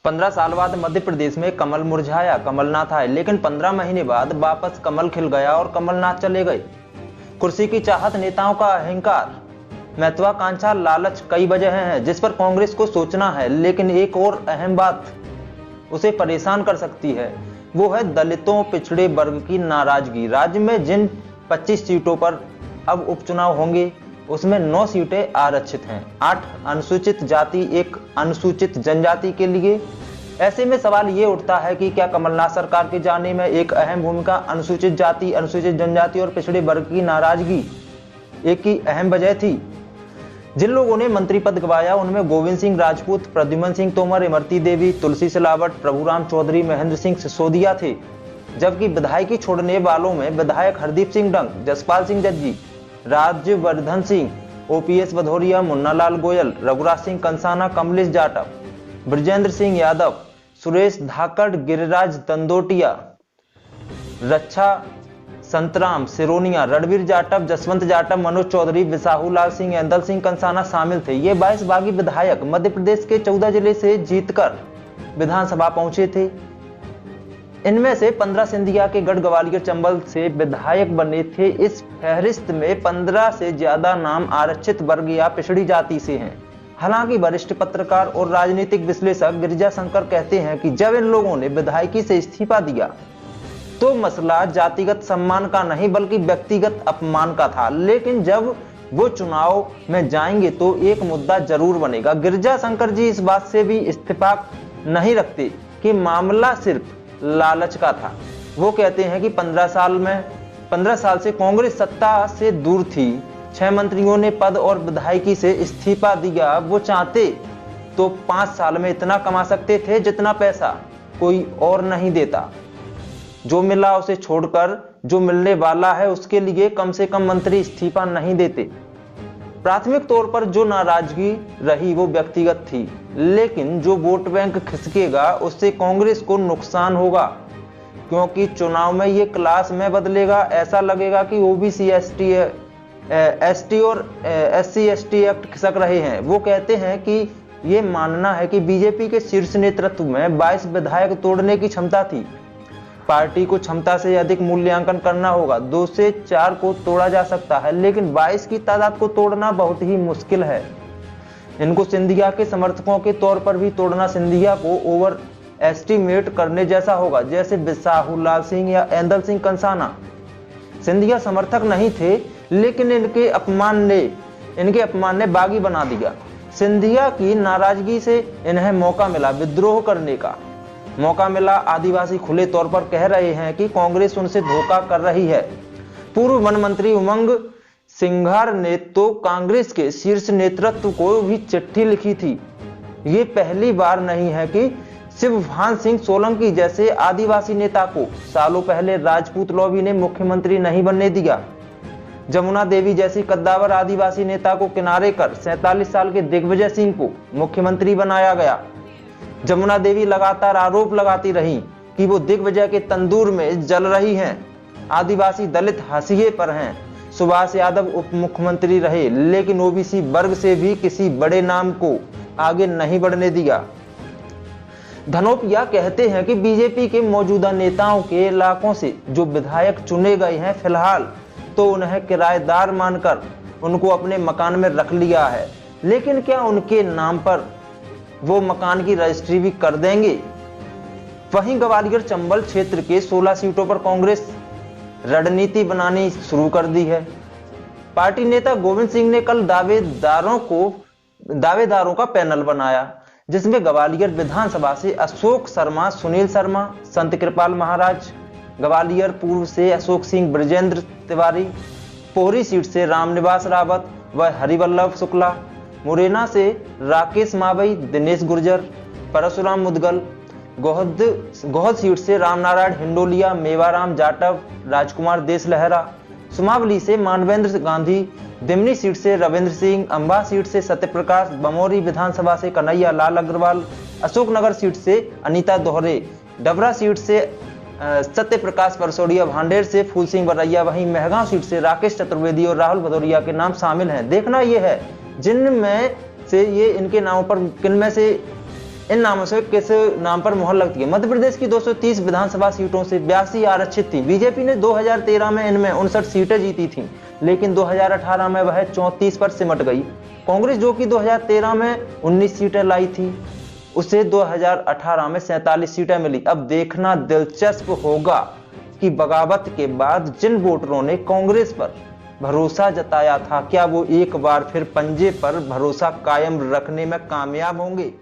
15 साल बाद मध्य प्रदेश में कमल मुरझाया, कमलनाथ आए, लेकिन 15 महीने बाद वापस कमल खिल गया और कमलनाथ चले गए। कुर्सी की चाहत, नेताओं का अहंकार, महत्वाकांक्षा, लालच, कई वजह हैं जिस पर कांग्रेस को सोचना है। लेकिन एक और अहम बात उसे परेशान कर सकती है, वो है दलितों, पिछड़े वर्ग की नाराजगी। राज्य में जिन 25 सीटों पर अब उपचुनाव होंगे उसमें 9 सीटें आरक्षित हैं, 8 अनुसूचित जाति, 1 अनुसूचित जनजाति के लिए। ऐसे में सवाल ये उठता है कि क्या कमलनाथ सरकार के जाने में एक अहम भूमिका अनुसूचित जाति, अनुसूचित जनजाति और पिछड़े वर्ग की नाराजगी एक ही अहम वजह थी। जिन लोगों ने मंत्री पद गवाया उनमें गोविंद सिंह राजपूत, प्रद्युमन सिंह तोमर, इमरती देवी, तुलसी सिलावट, प्रभुराम चौधरी, महेंद्र सिंह सिसोदिया थे। जबकि विधायकी छोड़ने वालों में विधायक हरदीप सिंह डंग, जसपाल सिंह जज्जी, राज्यवर्धन सिंह, ओपीएस भदौरिया, मुन्नालाल गोयल, रघुराज सिंह कंसाना, कमलेश जाटव, ब्रजेंद्र सिंह यादव, सुरेश धाकड़, गिरिराज दंदोटिया, रक्षा संतराम सिरोनिया, रणवीर जाटव, जसवंत जाटव, मनोज चौधरी, विसाहूलाल सिंह, ऐंदल सिंह कंसाना शामिल थे। ये 22 बागी विधायक मध्य प्रदेश के 14 जिले से जीतकर विधानसभा पहुंचे थे। इनमें से 15 सिंधिया के गढ़ ग्वालियर चंबल से विधायक बने थे। इस फहरिस्त में 15 से ज्यादा नाम आरक्षित वर्ग या पिछड़ी जाति से हैं। हालांकि वरिष्ठ पत्रकार और राजनीतिक विश्लेषक गिरिजा शंकर कहते हैं कि जब इन लोगों ने विधायकी से इस्तीफा दिया तो मसला जातिगत सम्मान का नहीं बल्कि व्यक्तिगत अपमान का था। लेकिन जब वो चुनाव में जाएंगे तो एक मुद्दा जरूर बनेगा। गिरिजा शंकर जी इस बात से भी इत्तेफाक नहीं रखते कि मामला सिर्फ लालच का था। वो कहते हैं कि 15 साल से कांग्रेस सत्ता से दूर थी। 6 मंत्रियों ने पद और विधायकी से इस्तीफा दिया। वो चाहते तो 5 साल में इतना कमा सकते थे जितना पैसा कोई और नहीं देता। जो मिला उसे छोड़कर जो मिलने वाला है उसके लिए कम से कम मंत्री इस्तीफा नहीं देते। प्राथमिक तौर पर जो नाराजगी रही वो व्यक्तिगत थी, लेकिन जो वोट बैंक खिसकेगा उससे कांग्रेस को नुकसान होगा, क्योंकि चुनाव में ये क्लास में बदलेगा। ऐसा लगेगा कि ओबीसी, एसटी और एससी एसटी एक्ट खिसक रहे हैं। वो कहते हैं कि ये मानना है कि बीजेपी के शीर्ष नेतृत्व में 22 विधायक तोड़ने की क्षमता थी। पार्टी को क्षमता से अधिक मूल्यांकन करना होगा। 2 से 4 को तोड़ा जा सकता है, लेकिन 22 की तादाद को तोड़ना बहुत ही मुश्किल है। इनको सिंधिया के समर्थकों के तौर पर भी तोड़ना सिंधिया को ओवर एस्टिमेट करने जैसा होगा, जैसे बिसाहूलाल सिंह या ऐंदल सिंह कंसाना सिंधिया समर्थक नहीं थे, लेकिन इनके अपमान ने बागी बना दिया। सिंधिया की नाराजगी से इन्हें मौका मिला, विद्रोह करने का मौका मिला। आदिवासी खुले तौर पर कह रहे हैं कि कांग्रेस उनसे धोखा कर रही है। पूर्व वन मंत्री उमंग सिंघार ने तो कांग्रेस के शीर्ष नेतृत्व को भी चिट्ठी लिखी थी। ये पहली बार नहीं है कि शिवभान सिंह सोलंकी जैसे आदिवासी नेता को सालों पहले राजपूत लॉबी ने मुख्यमंत्री नहीं बनने दिया। जमुना देवी जैसी कद्दावर आदिवासी नेता को किनारे कर 47 साल के दिग्विजय सिंह को मुख्यमंत्री बनाया गया। जमुना देवी लगातार आरोप लगाती रही कि वो दिग्विजय के तंदूर में जल रही हैं। आदिवासी दलित हाशिए पर हैं। सुभाष यादव उप मुख्यमंत्री रहे, लेकिन ओबीसी वर्ग से भी किसी बड़े नाम को आगे नहीं बढ़ने दिया। धनोपिया कहते हैं कि बीजेपी के मौजूदा नेताओं के इलाकों से जो विधायक चुने गए हैं, फिलहाल तो उन्हें किराएदार मानकर उनको अपने मकान में रख लिया है, लेकिन क्या उनके नाम पर वो मकान की रजिस्ट्री भी कर देंगे? वहीं ग्वालियर चंबल क्षेत्र के 16 सीटों पर कांग्रेस रणनीति बनानी शुरू कर दी है। पार्टी नेता गोविंद सिंह ने कल दावेदारों का पैनल बनाया, जिसमें ग्वालियर विधानसभा से अशोक शर्मा, सुनील शर्मा, संत कृपाल महाराज, ग्वालियर पूर्व से अशोक सिंह, ब्रजेंद्र तिवारी, पोहरी सीट से रामनिवास रावत व हरिवल्लभ शुक्ला, मुरैना से राकेश मावई, दिनेश गुर्जर, परशुराम मुदगल, गोहद सीट से रामनारायण हिंडोलिया, मेवाराम जाटव, राजकुमार देशलहरा, सुमावली से मानवेंद्र गांधी, दिमनी सीट से रविंद्र सिंह, अंबा सीट से सत्यप्रकाश, बमोरी विधानसभा से कन्हैया लाल अग्रवाल, अशोकनगर सीट से अनीता दोहरे, डबरा सीट से सत्यप्रकाश परसोड़िया, भांडेर से फूल सिंह बरैया, वहीं मेहगांव सीट से राकेश चतुर्वेदी और राहुल भदौरिया के नाम शामिल हैं। देखना यह है जिनमें से ये इनके नामों पर किनमें से इन नामों से किस नाम पर मोहर लगती है? मध्य प्रदेश की 230 विधानसभा सीटों से 82 आरक्षित थी। बीजेपी ने 2013 में इनमें 59 सीटें जीती थीं, लेकिन 2018 में वह 34 पर सिमट गई। कांग्रेस जो कि 2013 में 19 सीटें लाई थी, उसे 2018 में 47 सीटें मिली। अब देखना दिलचस्प होगा कि बगावत के बाद जिन वोटरों ने कांग्रेस पर भरोसा जताया था, क्या वो एक बार फिर पंजे पर भरोसा कायम रखने में कामयाब होंगे।